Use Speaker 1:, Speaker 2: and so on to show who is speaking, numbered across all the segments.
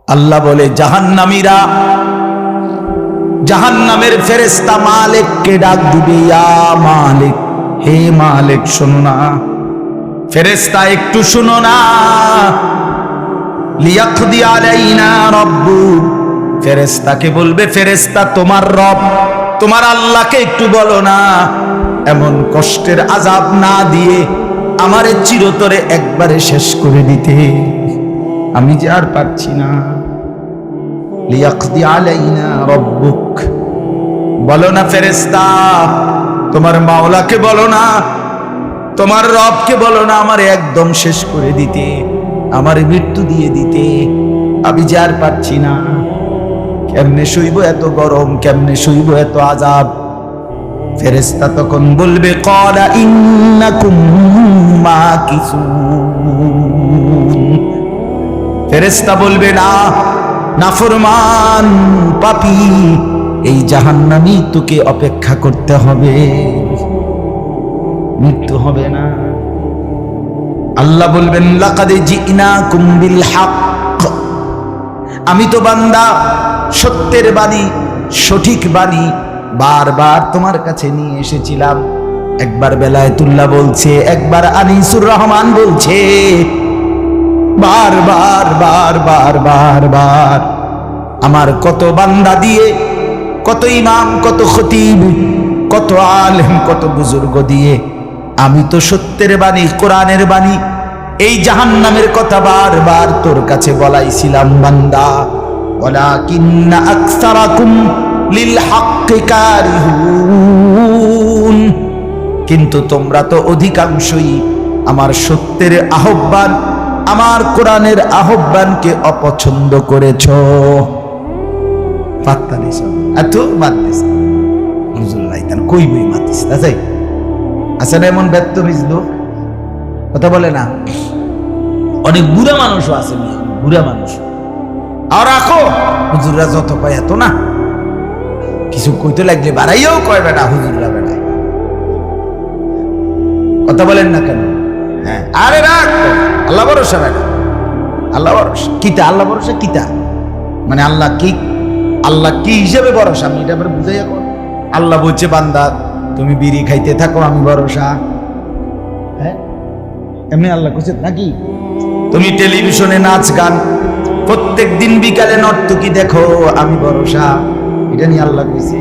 Speaker 1: আল্লাহ বলে জাহান্নামীরা জাহান্নামের ফেরেশতা মালিককে ডাক দিবে, ইয়া মালিক, হে মালিক শোনো না, ফেরেশতা একটু শোনো না, লিয়াকদি আলাইনা রাব্বুক, ফেরেশতাকে বলবে, ফেরেশতা তোমার রব তোমার আল্লাহকে একটু বলো না এমন কষ্টের আযাব না দিয়ে আমারে চিরতরে একবারে শেষ করে দিতে, আমি যে আর পারছি না। লিয়াকদি আলাইনা রাব্বুক, বলো না ফেরেশতা, তোমার মাওলাকে বলো না, তোমার রবকে বলো না আমারে একদম শেষ করে দিতে, আমারে মৃত্যু দিয়ে দিতে, আমি যে আর পারছি না। কেমনে সইব এত গরম, কেমনে সইব এত আযাব? ফেরেশতা তখন বলবে, ক্বালা ইন্নাকুম মাকিসুন, ফেরেশতা বলবে, না নাফরমান পাপী, এই জাহান্নামী তোকে অপেক্ষা করতে হবে, মৃত্যু হবে না। আল্লাহ বলবেন, লাকাদ জিনাকুম বিল হক, আমি তো বান্দা সত্যের বাণী, সঠিক বাণী বারবার তোমার কাছে নিয়ে এসেছিলাম। একবার বেলায়েতুল্লাহ বলছে, একবার আনিসুর রহমান বলছে, বারবার বারবার বারবার আমার কত বান্দা দিয়ে, কত ইমাম, কত খতিব, কত আলেম, কত বুজুর্গ দিয়ে আমি তো সত্যের বাণী, কোরআনের বাণী, এই জাহান্নামের কথা বারবার তোর কাছে বলাইছিলাম বান্দা, ওয়ালাকিন্না আকসারাকুম লিল হাক্কি কারিহুন, কিন্তু তোমরা তো অধিকাংশই আমার সত্যের আহ্বান, আমার কোরআনের আহ্বানকে অপছন্দ করেছো। পাত্তা দিছ এত বাদ দিছ হুজুরাই তান কই বই মাতিস তাই আছে না এমন ব্যর্থবিজ লোক, কথা বলে না। অনেক বুড়া মানুষও আছে, বুড়া মানুষ, আর রাখো হুজুররা যত পায় এত না, কিছু কইতে লাগলে বাড়াইয়াও কয় বেটা হুজুররা বেড়ায়, কথা বলেন না কেন? হ্যাঁ, আরে রাখ, আল্লাহ ভরসা বেটা, আল্লাহ ভরসা কিতা, আল্লাহ ভরসা কিতা মানে আল্লাহ কি, আল্লাহ কি হিসেবে ভরসা আমি এটা আবার বুঝাইয়া কর। আল্লাহ বলছে, বান্দা তুমি বিড়ি খাইতে থাকো আমি ভরসা, হ্যাঁ এমনি আল্লাহ কইছে নাকি? তুমি টেলিভিশনে নাচ গান প্রত্যেক দিন বিকালে নর্তকী দেখো আমি ভরসা, এটা নিয়ে আল্লাহ কইছে।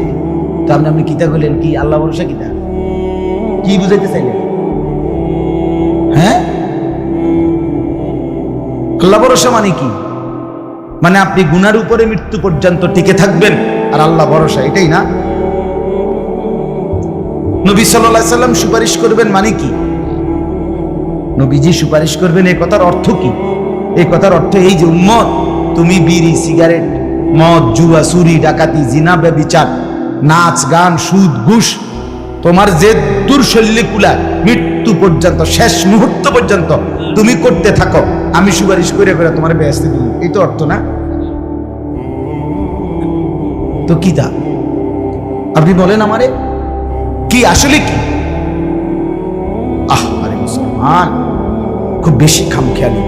Speaker 1: তো আপনি কিতা কইলেন, কি আল্লাহ ভরসা কিতা, কি বুঝাইতে চাইলেন? হ্যাঁ, আল্লাহ ভরসা মানে কি? মানে আপনি গুনার উপরে মৃত্যু পর্যন্ত টিকে থাকবেন আর আল্লাহ ভরসা, এটাই না? নবী সাল্লাল্লাহু আলাইহি সাল্লাম সুপারিশ করবেন মানে কি? নবীজি সুপারিশ করবেন, এই কথার অর্থ কি? এই কথার অর্থ এই যে উম্মত, তুমি বিড়ি, সিগারেট, মদ, জুয়া, চুরি, ডাকাতি, জিনা, ব্যভিচার, নাচ গান, সুদ, ঘুষ, তোমার যে দুর্শল্যে কুলায় মৃত্যু পর্যন্ত, শেষ মুহূর্ত পর্যন্ত তুমি করতে থাকো, আমি সুপারিশ করে করে তোমার বেহেশতে দিব, এই তো অর্থ না? তো কি তা আপনি বলেন আমারে, কি আসলে কি? আরে মুসলমান খুব বেশি খামখেয়ালি,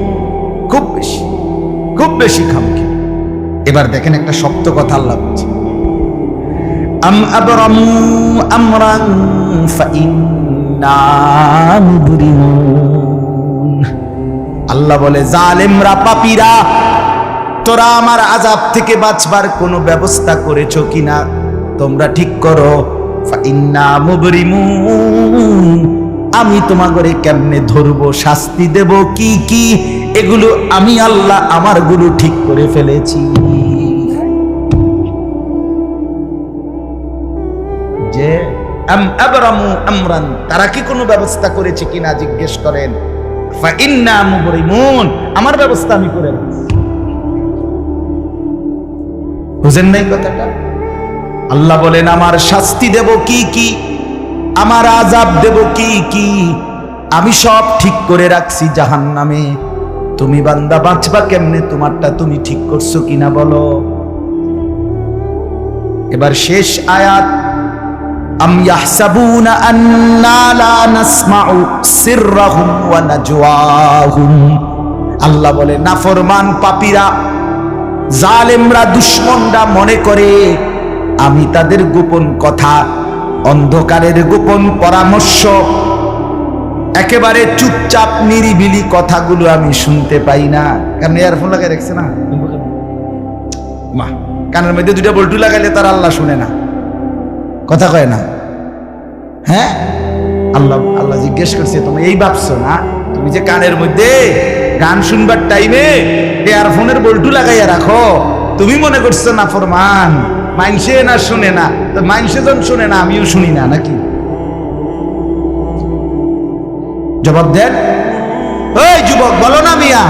Speaker 1: খুব বেশি, খুব বেশি খামখেয়ালি। এবার দেখেন একটা শক্ত কথা আল্লাহ বলছে, আম আবরামু আমরান ফাইন্না মুবরিমুন, আল্লাহ বলে জালেমরা, পাপীরা, তোরা আমার আযাব থেকে বাঁচবার কোনো ব্যবস্থা করেছো কিনা তোমরা ঠিক করো। ফাইন্না মুবরিমুন, আমি তোমাগরে কেমনে ধরবো, শাস্তি দেব কি কি, এগুলো আমি আল্লাহ আমার গুলো ঠিক করে ফেলেছি। যে আম আবরামু আমরান, তারা কি কোনো ব্যবস্থা করেছে কিনা জিজ্ঞেস করেন। ফাইন্না মুবরিমুন, আমার ব্যবস্থা আমি করে রেখেছি। বুঝেন নাই কথাটা? আল্লাহ বলেন, আমার শাস্তি দেব কি কি, আমার আযাব দেব কি কি, আমি সব ঠিক করে রাখছি জাহান্নামে। তুমি বান্দা বাঁচবা কেমনে, তোমারটা তুমি ঠিক করছো কিনা বলো। এবার শেষ আয়াত, আম ইয়াহসাবুনা আন্না লা নাসমাউ সিররাহুম ওয়া নাজওয়াহুম, আল্লাহ বলে নাফরমান পাপীরা জালেমরা দুশমনরা মনে করে আমি তাদের গোপন কথা, অন্ধকারের গোপন পরামর্শ, একেবারে চুপচাপ নিরিবিলি কথাগুলো আমি শুনতে পাই না। কারণ ইয়ারফোন লাগাই রাখছে না, মা কানের মধ্যে দুটা বল্টু লাগাইলে তার আল্লাহ শুনে না, কথা কয় না। হ্যাঁ, আল্লাহ আল্লাহ জিজ্ঞেস করছে তুমি এই ভাবছো না তুমি যে কানের মধ্যে গান শুনবার টাইমে ইয়ারফোনের বল্টু লাগাইয়া রাখো, তুমি মনে করছো না ফরমান মাইনসে না শুনে না, তো মাইনসে যখন শুনে না আমিও শুনি না নাকি? জবাব দেন, ওই যুবক বলো না মিয়া,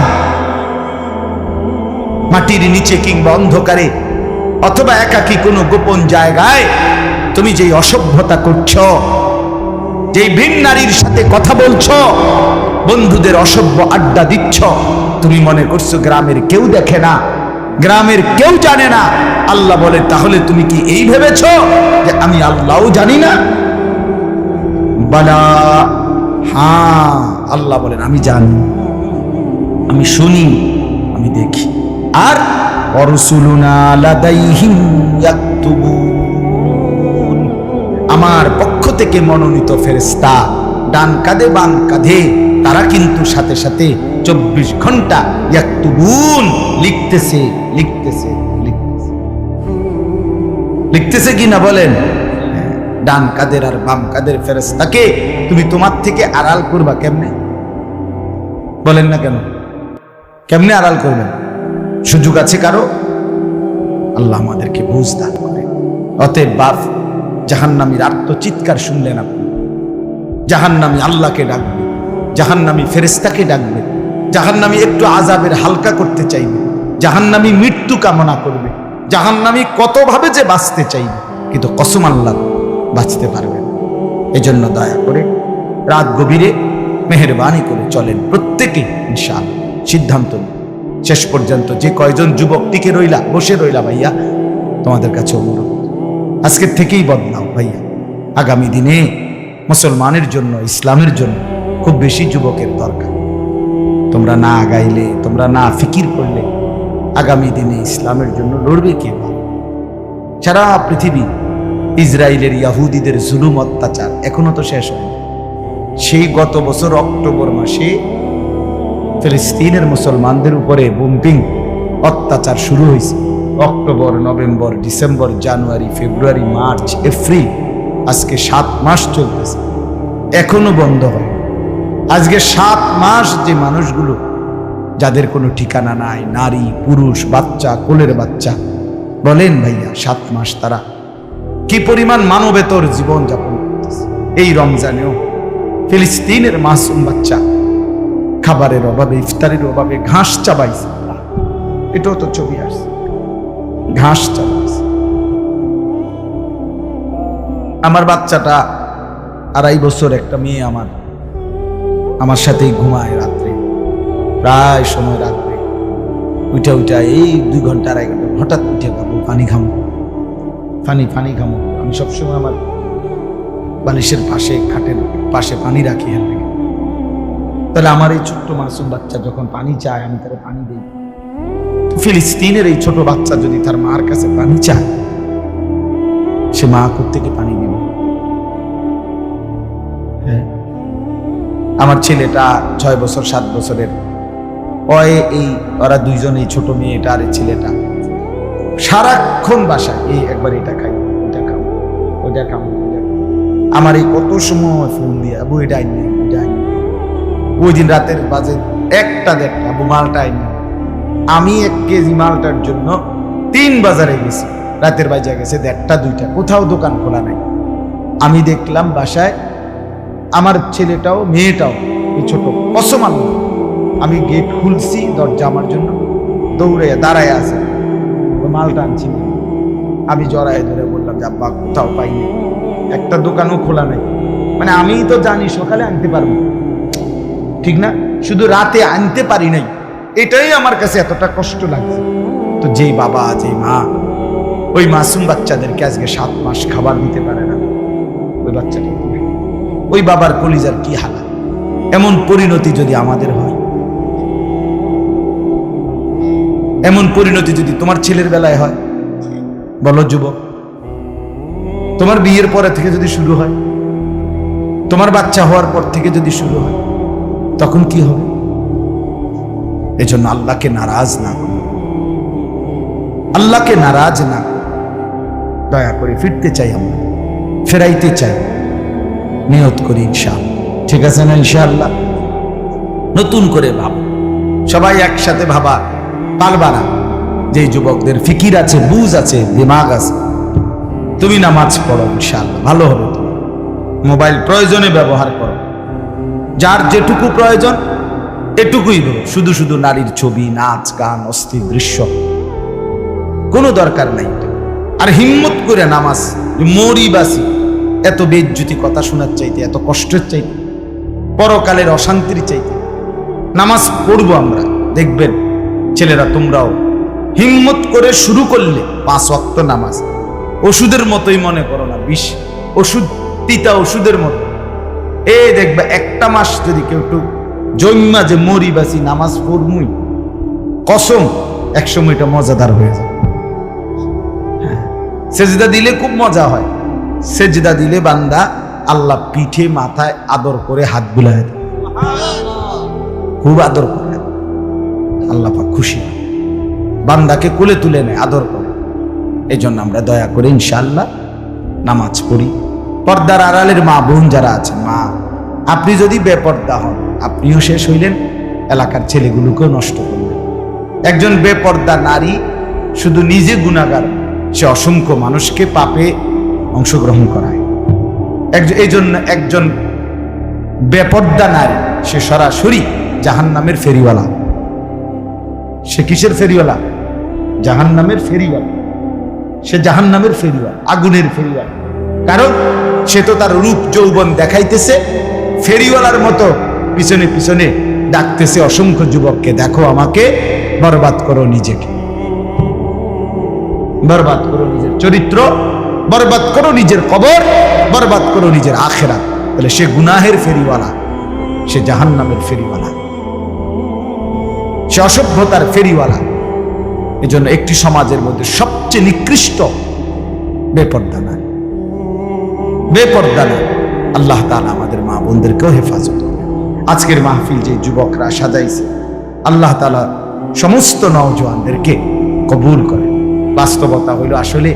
Speaker 1: মাটির নিচে কিংবা অন্ধকারে অথবা একাকী কোনো গোপন জায়গায় তুমি যেই অসভ্যতা করছো, যেই ভিন নারীর সাথে কথা বলছো, বন্ধুদের অসভ্য আড্ডা দিচ্ছ, তুমি মনে করছো গ্রামের কেউ দেখে না, গ্রামের কেউ জানে না। আল্লাহ বলে তাহলে তুমি কি এই ভেবেছো যে আমি আল্লাহও জানি না? বালা, হ্যাঁ, আল্লাহ বলেন আমি জানি, আমি শুনি, আমি দেখি। আর অরসুলুনা লাদাইহিম ইয়াকতুবুন, আমার পক্ষ থেকে মনোনীত ফেরেশতা ডান কাঁধে বাম কাঁধে তারা কিন্তু সাথে সাথে 24 ঘন্টা ইয়াকতুবুন লিখতেছে লিখতেছে লিখতেছে লিখতেছে কি না বলেন? ডান কাদের আর বাম কাদের ফেরেশতাকে তুমি তোমার থেকে আড়াল করবা কেমনে? বলেন না কেন? কেমনে আড়াল করবেন? সুযোগ আছে কারো? আল্লাহ আমাদেরকে বুঝ দান করে। অতএব বাপ, জাহান্নামীর আর্তচিৎকার শুনলেন আপনি, জাহান্নামী আল্লাহকে ডাকবে, জাহান্নামী ফেরেশতাকে ডাকবে, জাহান্নামী একটু আযাবের হালকা করতে চাইবে, জাহান্নামী মৃত্যু কামনা করবে, জাহান্নামী কতভাবে যে বাঁচতে চাইবে, কিন্তু কসম আল্লাহ বাঁচতে পারবেন। এজন্য দয়া করে রাত গভীরে মেহেরবানি করে চলেন প্রত্যেকে, ইনশাআল্লাহ সিদ্ধান্ত নিন। শেষ পর্যন্ত যে কয়জন যুবক টিকে রইলা, বসে রইলা, ভাইয়া তোমাদের কাছে অনুরোধ, আজকের থেকেই বদলাও ভাইয়া। আগামী দিনে মুসলমানের জন্য, ইসলামের জন্য খুব বেশি যুবকের দরকার। তোমরা না আগাইলে, তোমরা না ফিকির করলে আগামী দিনে ইসলামের জন্য লড়বে কে? সারা পৃথিবী ইসরায়েলের ইয়াহুদিদের জুলুম অত্যাচার এখনো তো শেষ হয়নি। সেই গত বছর অক্টোবর মাসে ফিলিস্তিনের মুসলমানদের উপরে বোম্বিং অত্যাচার শুরু হয়েছে। অক্টোবর, নভেম্বর, ডিসেম্বর, জানুয়ারি, ফেব্রুয়ারি, মার্চ, এপ্রিল, আজকে 7 মাস চলতেছে, এখনো বন্ধ হয়। আজকে 7 মাস যে মানুষগুলো যাদের কোনো ঠিকানা নাই, নারী, পুরুষ, বাচ্চা, কোলের বাচ্চা, বলেন ভাইয়া 7 মাস তারা কি পরিমাণ মানবেতর জীবন যাপন করতেছে। এই রমজানেও ফিলিস্তিনের মাসুম বাচ্চা খাবারের অভাবে, ইফতারের অভাবে ঘাস চাবাইছে। এটাও তো ছবি আসছে, ঘাস চাবাইছে। আমার বাচ্চাটা 2.5 বছর, একটা মেয়ে আমার সাথেই ঘুমায় রাত্রে, প্রায় সময় রাত্রে উঠা এই 2 ঘন্টা 2.5 ঘন্টা হঠাৎ উঠে খাবো, পানি খামো, পানি খামো। আমি সবসময় আমার বালিশের পাশে, খাটের পাশে পানি রাখি। তাহলে আমার এই ছোট্ট মাসুম বাচ্চা যখন পানি চায় আমি তার পানি দিই। ফিলিস্তিনের এই ছোট বাচ্চা যদি তার মার কাছে পানি চায়, সে মা কোত্থেকে পানি দিবে? হ্যাঁ, আমার ছেলেটা 6 বছর 7 বছরের, ওরা দুইজন, এই ছোট মেয়েটা আর এই ছেলেটা সারাক্ষণ বাসায় এই একবার এটা খাই, ওইটা খাও, ওইটা খাও। আমার এই কত সময় ফোন দিয়ে, আবু এটা আইনি, ওইটা আইনি। ওই দিন রাতের বাজে 1টা-1:30, আবু মালটা আইনি। আমি 1 কেজি মালটার জন্য 3 বাজারে গেছি, রাতের বাজে গেছে 1:30-2টা, কোথাও দোকান খোলা নাই। আমি দেখলাম বাসায় আমার ছেলেটাও মেয়েটাও এই ছোট, কসম আল্লাহ, আমি গেট খুলছি, দরজা আমার জন্য দৌড়ে দাঁড়ায় আছে, মালটা আনছি। আমি জড়ায় ধরে বললাম যে আব্বা কোথাও পাইনি, একটা দোকানও খোলা নাই। মানে আমি তো জানি সকালে আনতে পারবো, ঠিক না, শুধু রাতে আনতে পারি নাই, এটাই আমার কাছে এতটা কষ্ট লাগছে। তো যেই বাবা, যেই মা ওই মাসুম বাচ্চাদেরকে আজকে 7 মাস খাবার দিতে পারে না, ওই বাচ্চাটা, ওই বাবার কলিজার কি হালাত। এমন পরিণতি যদি আমাদের হয়, এমন পরিণতি যদি তোমার ছেলের বেলায় হয়, বলো যুবক, তোমার বিয়ের পরে থেকে যদি শুরু হয়, তোমার বাচ্চা হওয়ার পর থেকে যদি শুরু হয়, তখন কি হবে? এজন্য আল্লাহকে নারাজ না করো, আল্লাহকে নারাজ না করো। দয়া করে ফিরতে চাই, আমরা ফেরাইতে চাই, নিয়ত করি ইনশাআল্লাহ। ঠিক আছে না? ইনশাআল্লাহ নতুন করে ভাবো, সবাই একসাথে ভাবা পারবা না। যে যুবকদের ফিকির আছে, বুঝ আছে, দিমাগ আছে, তুমি নামাজ পড়ো, ইনশাআল্লাহ ভালো হবে। তুমি মোবাইল প্রয়োজনে ব্যবহার করো, যার যেটুকু প্রয়োজন এটুকুই ধরো। শুধু শুধু নারীর ছবি, নাচ, গান, অস্থির দৃশ্য কোনো দরকার নাই। আর হিম্মত করে নামাজ, মরি বাসি, এত বেজ্জুতি কথা শোনার চাইতে, এত কষ্টের চাইতে, পরকালের অশান্তির চাইতে নামাজ পড়বো আমরা। দেখবেন ছেলেরা, তোমরাও হিম্মত করে শুরু করলে 5 ওয়াক্ত নামাজ ওষুধের মতোই মনে করো না, বিষ ওষুধ, তিতা ওষুধের মতো। এই দেখবে একটা মাস যদি কেউ একটু জন্মা যে মরি বাসি নামাজ পড়মুই, কসম একসময় এটা মজাদার হয়ে যায়। সেজদা দিলে খুব মজা হয়। সেজদা দিলে বান্দা আল্লাহ পিঠে মাথায় আদর করে হাত বুলায় দেয়, খুব আদর করে। আল্লাহ পাক খুশি হয়, বান্দাকে কোলে তুলে নেয়, আদর করে। এই জন্য আমরা দয়া করে ইনশাআল্লাহ নামাজ পড়ি। পর্দার আড়ালের মা বোন যারা আছেন, মা, আপনি যদি বেপর্দা হন, আপনিও শেষ হইলেন, এলাকার ছেলেগুলোকেও নষ্ট করলেন। একজন বেপর্দা নারী শুধু নিজে গুনাহগার, সে অসংখ্য মানুষকে পাপে অংশগ্রহণ করায়। এই জন্য একজন বেপর্দা নারী সে সরাসরি জাহান্নামের ফেরিওয়ালা। সে কিসের ফেরিওয়ালা? জাহান্নামের ফেরিওয়ালা। সে জাহান্নামের ফেরিওয়ালা, আগুনের ফেরিওয়ালা। কারণ সে তো তার রূপ যৌবন দেখাইতেছে, ফেরিওয়ালার মতো পিছনে পিছনে ডাকতেছে অসংখ্য যুবককে, দেখো আমাকে, বরবাদ করো নিজেকে, বরবাদ করো নিজের চরিত্র, বরবাদ করো নিজের কবর, বরবাদ করো নিজের আখিরাত। তাহলে সে গুনাহের ফেরিওয়ালা, সে জাহান্নামের ফেরিওয়ালা, সে অসভ্যতার ফেরিওয়ালা। এজন্য একটি সমাজের মধ্যে সবচেয়ে নিকৃষ্ট বেপর্দা না, বেপর্দা না। আল্লাহ তাআলা আমাদের মা বোনদেরকেও হেফাজত করে। আজকের মাহফিল যে যুবকরা সাজাইছে, আল্লাহ তাআলা সমস্ত নওজোয়ানদেরকে কবুল করে। বাস্তবতা হইল আসলে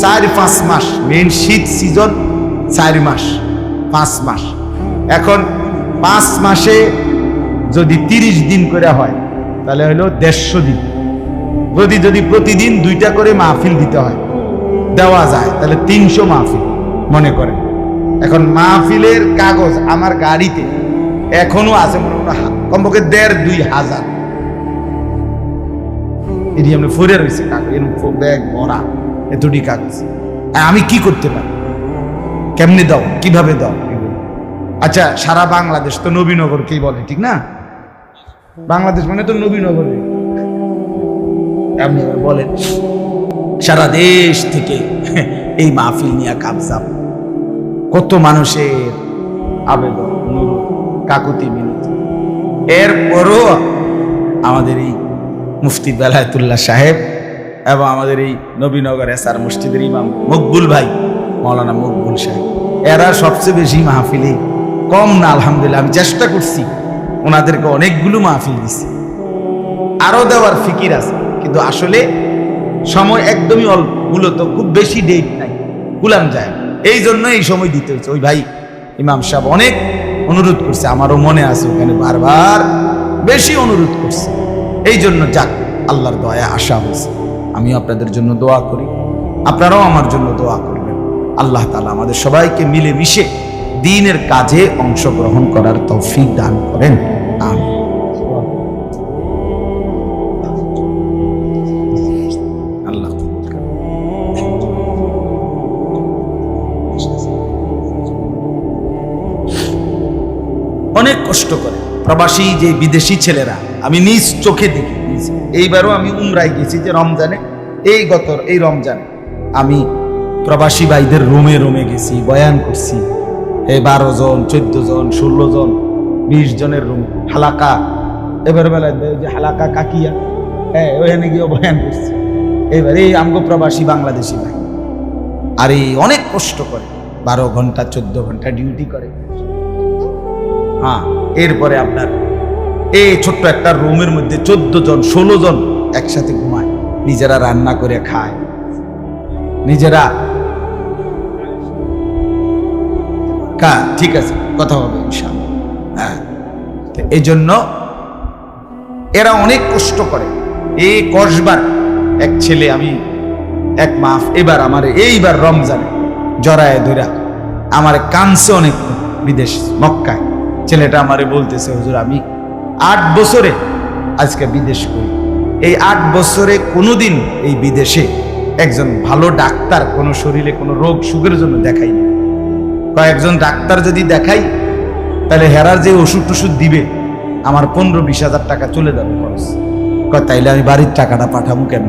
Speaker 1: 4-5 মাস, মেন শীত সিজন 4 মাস, 5 মাস। এখন 5 মাসে যদি 30 দিন করে হয়, তাহলে হইল 150 দিন। যদি প্রতিদিন 2টা করে মাহফিল দিতে হয়, দেওয়া যায়, তাহলে 300 মাহফিল মনে করেন। এখন মাহফিলের কাগজ আমার গাড়িতে এখনো আছে, মনে হয় কমপক্ষে 1,500-2 হাজার। এটি আমরা ফরে রয়েছে কাগজ, ব্যাগ ভরা এতটি কাগজ। আমি কি করতে পারি? কেমনে দাও, কিভাবে দাও? আচ্ছা, সারা বাংলাদেশ তো নবীনগরকেই বলে, ঠিক না? বাংলাদেশ মানে তো নবীনগর। আপনি বলেন, সারা দেশ থেকে এই মাহফিল নিয়ে কাবজাব, কত মানুষের আবেদন, অনুরোধ, কাকুতি মিনতি। এরপরও আমাদের এই মুফতি বেলায়েতুল্লাহ সাহেব এবং আমাদের এই নবীনগর এসআর মসজিদের ইমাম মকবুল ভাই, মৌলানা মকবুল সাহেব, এরা সবচেয়ে বেশি মাহফিলে কম না। আলহামদুলিল্লাহ, আমি চেষ্টা করছি, ওনাদেরকে অনেকগুলো মাহফিল দিচ্ছি, আরো দেওয়ার ফিকির আছে, কিন্তু আসলে সময় একদমই অল্প। মূলত খুব বেশি ডেট নাই, গুলাম যায়, এই জন্য এই সময় দিতে হচ্ছে। ওই ভাই ইমাম সাহেব অনেক অনুরোধ করছে, আমারও মনে আছে, ওখানে বারবার বেশি অনুরোধ করছে। এই জন্য যাক, আল্লাহর দয়া আশা হয়েছে। আমিও আপনাদের জন্য দোয়া করি, আপনারাও আমার জন্য দোয়া করবেন। আল্লাহ তাআলা আমাদের সবাইকে মিলে মিশে দ্বীনের কাজে অংশগ্রহণ করার তৌফিক দান করেন। আমিন। আল্লাহ অনেক কষ্ট করে প্রবাসী যে বিদেশি ছেলেরা, আমি নিজ চোখে দেখি। এইবারও আমি উমরায় গেছি, যে রমজানে, এই রমজানে আমি প্রবাসী ভাইদের রুমে রুমে গেছি, বয়ান করছি। 12 জন, 14 জন, 16 জন, 20 জনের রুম, হালাকা। এবার বেলায় যে হালাকা কাকিয়া, ওখানে গিয়ে বয়ান করছে। এবার এই আমগো প্রবাসী বাংলাদেশি ভাই, আর এই অনেক কষ্ট করে, 12 ঘন্টা 14 ঘন্টা ডিউটি করে। হ্যাঁ, এরপরে আপনার এই ছোট্ট একটা রুমের মধ্যে 14 জন 16 জন একসাথে ঘুমায়, নিজেরা রান্না করে খায়, নিজেরা। ঠিক আছে, কথা হবে ইনশাআল্লাহ। হ্যাঁ, এই জন্য এরা অনেক কষ্ট করে। এই কসবার এক ছেলে, আমি এক মাস এবার আমার এইবার রমজানে জড়ায় ধরা আমার কানছে অনেক, বিদেশ মক্কায়। ছেলেটা আমারে বলতেছে, হুজুর আমি 8 বছরে আজকে বিদেশ করি, এই 8 বছরে কোনোদিন এই বিদেশে একজন ভালো ডাক্তার কোনো শরীরে কোনো রোগ সুখের জন্য দেখাইনি। কয়েকজন ডাক্তার যদি দেখাই তাহলে হেরার যে ওষুধ টষুধ দিবে আমার 15-20 হাজার টাকা চলে যাবে খরচ। তাইলে আমি বাড়ির টাকাটা পাঠাবো কেন?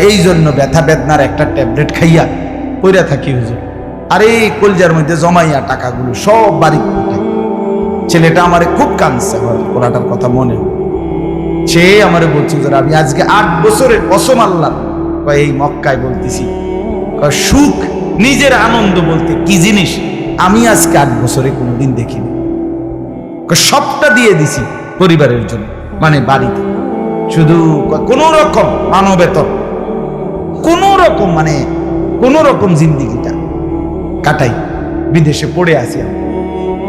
Speaker 1: এই জন্য ব্যথা বেদনার একটা ট্যাবলেট খাইয়া পইরা থাকি হুজুর, আর এই কলজার মধ্যে জমাইয়া টাকাগুলো সব বাড়ি পাঠাই। ছেলেটা আমারে খুব কাঁদছে, আমার ওরাটার কথা মনে, সে আমারে বলছে হুজুর আমি আজকে 8 বছরের কসম আল্লাহ এই মক্কায় বলতেছি, সুখ নিজের আনন্দ বলতে কি জিনিস আমি আজকে 8 বছরে কোনোদিন দেখিনি। সবটা দিয়ে দিছি পরিবারের জন্য, মানে বাড়িতে শুধু কোন রকম মানবেতর, কোন রকম মানে কোন রকম জিন্দিগিটা কাটাই, বিদেশে পড়ে আসি আমি।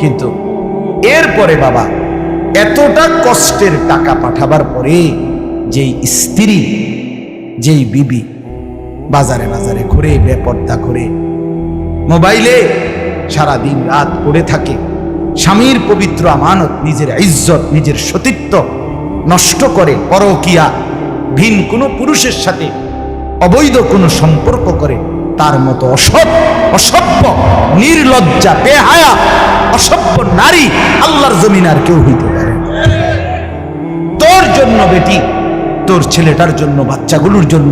Speaker 1: কিন্তু এরপরে বাবা এতটা কষ্টের টাকা পাঠাবার পরে যেই স্ত্রী, যেই বিবি বাজারে বাজারে ঘুরে বেপর্দা করে মোবাইলে সারা দিন রাত পড়ে থাকে, স্বামীর পবিত্র আমানত, নিজের ইজ্জত, নিজের সতীত্ব নষ্ট করে, পরকিয়া, ভিন কোনো পুরুষের সাথে অবৈধ কোনো সম্পর্ক করে, তার মতো অসভ্য নির্লজ্জা বেহায়া অসভ্য নারী আল্লাহর জমিন আর কেউ হইতে পারে। তোর জন্য বেটি, তোর ছেলেটার জন্য, বাচ্চাগুলোর জন্য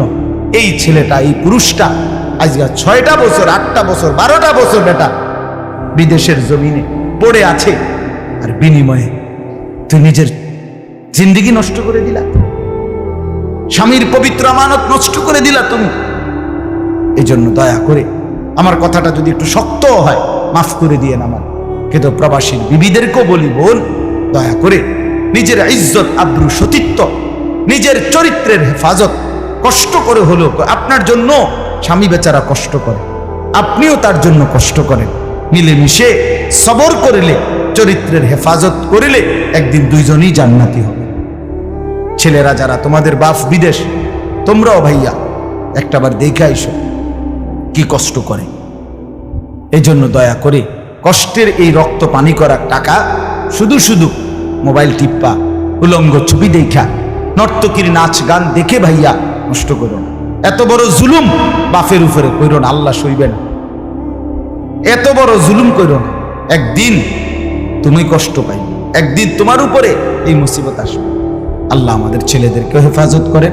Speaker 1: এই ছেলেটা, এই পুরুষটা আজকে 6টা বছর 8টা বছর 12টা বছর বেটা বিদেশের জমিনে পড়ে আছে, আর বিনিময়ে তুই নিজের জিন্দেগি নষ্ট করে দিলা, স্বামীর পবিত্র আমানত নষ্ট করে দিলা তুমি। এই জন্য দয়া করে আমার কথাটা যদি একটু শক্ত হয় মাফ করে দিয়ে আমার, কিন্তু প্রবাসীর বিবিদেরকেও বলি, বোন দয়া করে নিজের ইজ্জত আব্রু সতীত্ব, নিজের চরিত্রের হেফাজত কষ্ট করে হলো, আপনার জন্য স্বামী বেচারা কষ্ট করে, আপনিও তার জন্য কষ্ট করেন, মিলেমিশে সবর করিলে, চরিত্রের হেফাজত করিলে একদিন দুইজনই জান্নাতি হবে। ছেলেরা যারা তোমাদের বাপ বিদেশ, তোমরাও ভাইয়া একটাবার দেখে আইসো কি কষ্ট করে। এই জন্য দয়া করে কষ্টের এই রক্ত পানি করা টাকা শুধু শুধু মোবাইল টিপ্পা, উলঙ্গ ছবি দেখা, নর্তকীর নাচ গান দেখে ভাইয়া নষ্ট করো না। এত বড় জুলুম বাপের উপরে কইরো না, আল্লাহ সইবে না। এত বড় জুলুম কইরো না, একদিন তুমি কষ্ট পাই, একদিন তোমার উপরে এই মুসিবত আসবে। আল্লাহ আমাদের ছেলেদেরকে হেফাজত করে।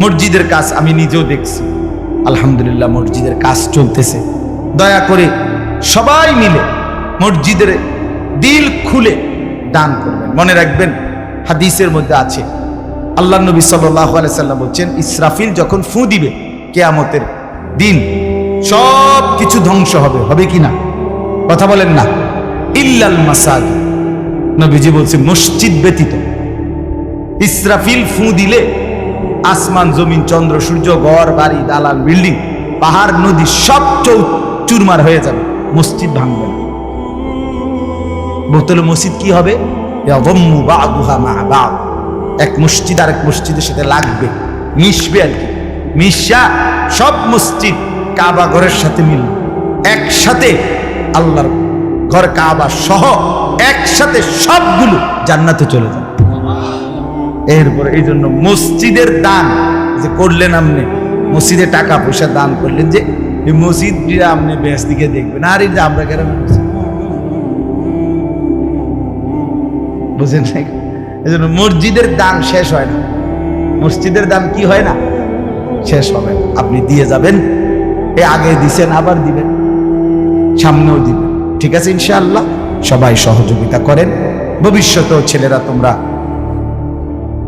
Speaker 1: মসজিদের কাজ আমি নিজেও দেখছি, আলহামদুলিল্লাহ মসজিদের কাজ চলতেছে। দয়া করে সবাই মিলে মসজিদের দিল খুলে দান করবেন। মনে রাখবেন হাদিসের মধ্যে আছে, আল্লাহ নবী সাল্লাল্লাহু আলাইহি সাল্লাম বলছেন, ইসরাফিল যখন ফু দিবে কিয়ামতের দিন সব কিছু ধ্বংস হবে, হবে কি না? কথা বলেন না। ইল্লাল মাসাজিদ, নবীজি বলছে মসজিদ ব্যতীত। ইসরাফিল ফু দিলে আসমান জমিন চন্দ্র সূর্য ঘর বাড়ি দালান বিল্ডিং পাহাড় নদী সব চুরমার হয়ে যাবে, মসজিদ ভাঙবে না। বোতলে মসজিদ কি হবে? এক মসজিদ আর এক মসজিদের সাথে লাগবে, মিশবে আর কি, মিশা সব মসজিদ কাবা ঘরের সাথে মিলবে, একসাথে আল্লাহর ঘর কাবা সহ একসাথে সবগুলো জান্নাতে চলে যাবে। এরপরে এই জন্য মসজিদের দান যে করলেন, আপনি মসজিদে টাকা পয়সা দান করলেন, যে এই মসজিদ আপনি বেশ দিকে দেখবেন, আর এই যে আমরা কেন বুঝেন নাই? এই জন্য মসজিদের দান শেষ হয় না, মসজিদের দান কি হয় না, শেষ হবে না। আপনি দিয়ে যাবেন, এ আগে দিছেন আবার দিবেন, সামনেও দিবেন, ঠিক আছে ইনশাআল্লাহ। সবাই সহযোগিতা করেন, ভবিষ্যতেও ছেলেরা তোমরা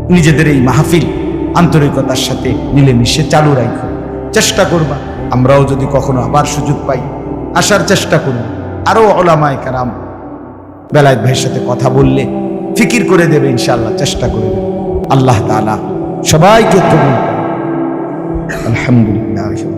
Speaker 1: নিজেদের এই মাহফিল আন্তরিকতার সাথে মিলেমিশে চালু রাখো, চেষ্টা করবা। আমরাও যদি কখনো আবার সুযোগ পাই আসার চেষ্টা করব। আরো ওলামায়ে কেরাম বেলায়েত ভাইয়ের সাথে কথা বললে ফিকির করে দেবে, ইনশাআল্লাহ চেষ্টা করে দেবে। আল্লাহ তাআলা সবাইকে কবুল করুন। আলহামদুলিল্লাহ।